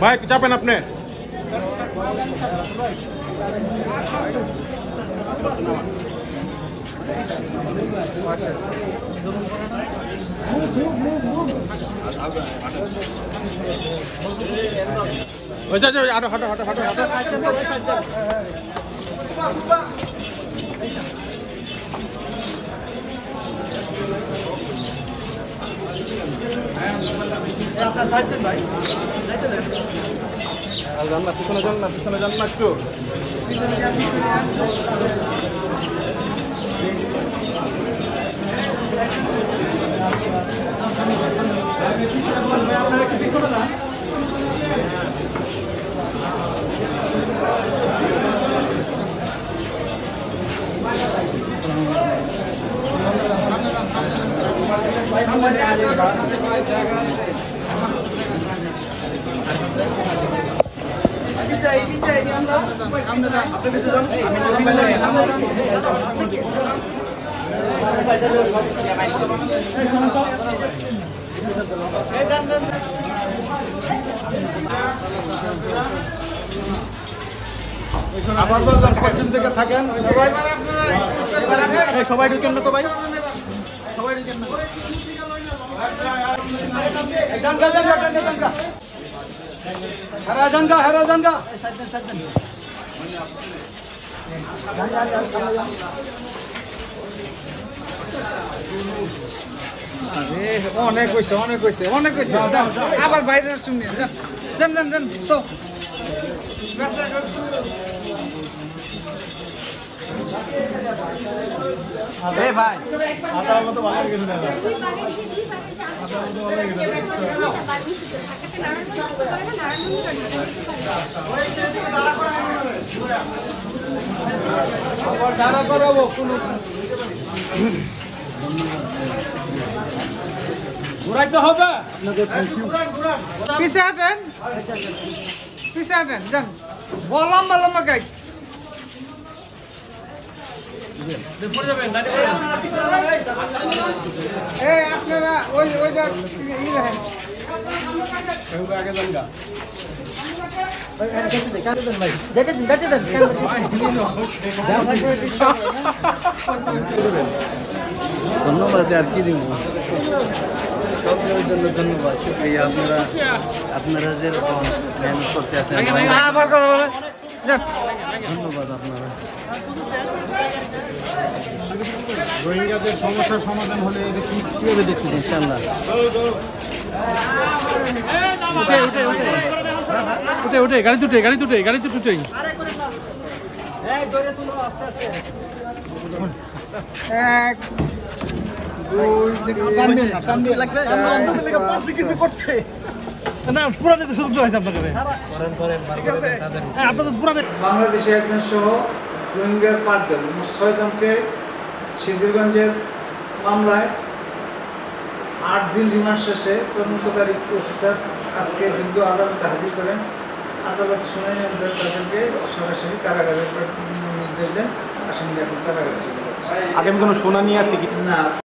ভাই চাপেন আপনি। হাঁটো হাঁটো হাঁটো হাঁটো হাঁটো। পিছনে যান না, পিছনে যান না একটু। আবার বললাম পশ্চিম থেকে থাকেন সবাই ঢুকেন না তো ভাই, সবাই ঢুকেন না। অনেক হয়েছে, অনেক হয়েছে, অনেক হয়েছে। আবার বাইরে শুনি যান যান যান তো ভাই মতো ভালো গেছে দাদা। ঘুরাইতে হবে, পিছিয়ে হাঁটেন, পিছিয়ে হাঁটেন যান। লম্বা লম্বা গাছ আপনারা ওই ওইটা আগে যান গা। ধন্যবাদ আর কি দিব জন্য ধন্যবাদ, শুক্রিয়া। আপনারা যেরকম মেহনত করতে আছেন ধন্যবাদ আপনারা। রোহিঙ্গাদের সমস্যার সমাধান হলে এটা কীভাবে দেখছেন ইনশাআল্লাহ? উঠে উঠে গাড়ি দুটে গাড়ি দুটে গাড়ি তো দুটেই এক কিছু করছে না পুরানো তো শুধু হয়েছে আপনাকে আপনাদের পুরানো। বাংলাদেশে একজন সহ রোহিঙ্গার 5 জন, 6 জনকে সিদ্ধিরগঞ্জের মামলায় 8 দিন রিমান্ড শেষে তদন্তকারী অফিসার আজকে বিন্দু আদালতে হাজির করেন। আদালত শুনানি অনুযায়ী তাদেরকে সরাসরি কারাগারে নির্দেশ দেন। আসামিরা এখন কারাগারে চলে যাচ্ছে। আগামী কোনো শুনানি আছে কি না।